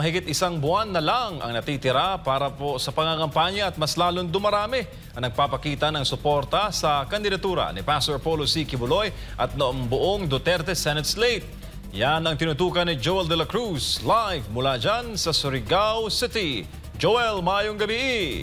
Mahigit isang buwan na lang ang natitira para po sa pangangampanya at mas lalong dumarami ang nagpapakita ng suporta sa kandidatura ni Pastor Apollo C. Quiboloy at noong buong Duterte Senate slate. Yan ang tinutukan ni Joel de la Cruz live mula dyan sa Surigao City. Joel, mayong gabi!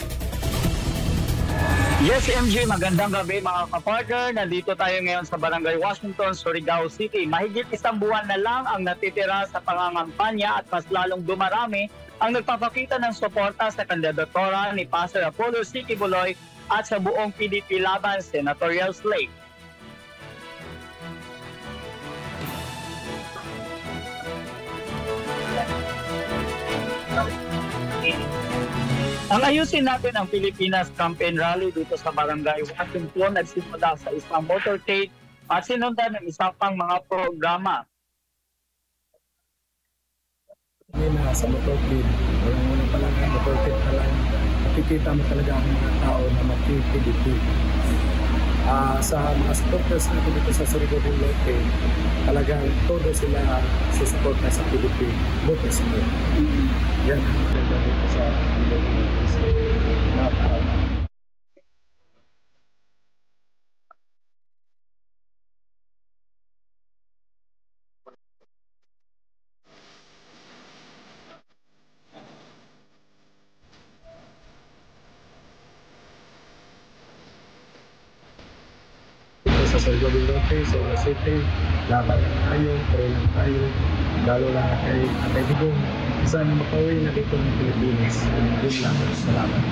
Yes, MJ, magandang gabi mga kapartner. Nandito tayo ngayon sa Barangay Washington, Surigao City. Mahigit isang buwan na lang ang natitira sa pangangampanya at mas lalong dumarami ang nagpapakita ng suporta sa kandidatura ni Pastor Apollo C. Quiboloy at sa buong PDP laban senatorial slate. Ang ayusin natin ang Pilipinas Campaign Rally dito sa Barangay Washington nagsimula sa isang motorcade at sinundan ng isa pang mga programa. Sa motorcade, walang pa lang ang motorcade pa lang, nakikita mo talaga ang mga tao na makikipilip. Sa mga supporters natin dito sa Surigao del Norte, talagang todo sila susuporta sa Pilipinas. Buto sila. Yan ang talaga dito sa Surigao del Norte. Sa Surigao del Norte, sa City, laban tayo, pray lang tayo, lalo lang kay Atay Digong, sana makauwi na dito ng Pilipinas. Yun lang, salamat.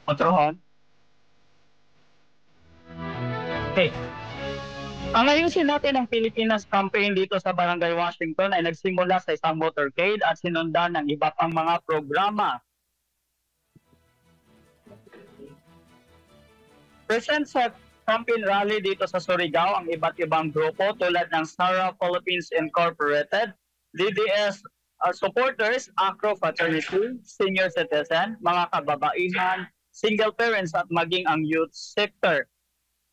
Motorhon? Okay. Ang ayusin natin ang Pilipinas Campaign dito sa Barangay Washington ay nagsimula sa isang motorcade at sinundan ng iba pang mga programa. Present sa campaign rally dito sa Surigao ang iba't ibang grupo tulad ng Sara Philippines Incorporated, DDS supporters, Acro Fraternity, senior citizen, mga kababaihan, single parents at maging ang youth sector.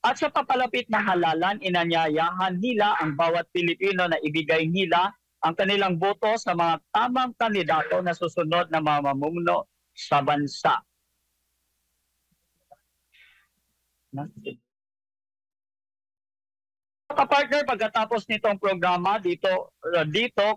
At sa papalapit na halalan, inanyayahan nila ang bawat Pilipino na ibigay nila ang kanilang boto sa mga tamang kandidato na susunod na mamumuno sa bansa. Kapartner, pagkatapos nitong programa dito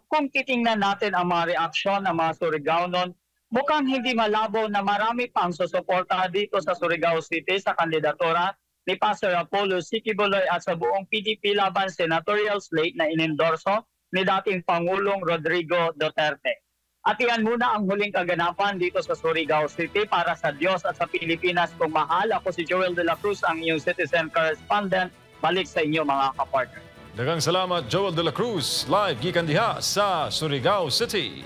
kung titingnan natin ang mga reaksyon ng mga Surigaonon, mukhang hindi malabo na marami pang susuporta dito sa Surigao City sa kandidatura ni Pastor Apollo C. Quiboloy at sa buong PDP laban senatorial slate na inendorso ni dating Pangulong Rodrigo Duterte. At iyan muna ang huling kaganapan dito sa Surigao City para sa Diyos at sa Pilipinas kung mahal. Ako si Joel de la Cruz, ang iyong citizen correspondent. Balik sa inyo mga kapartner. Daghang salamat Joel de la Cruz, live gikan diha sa Surigao City.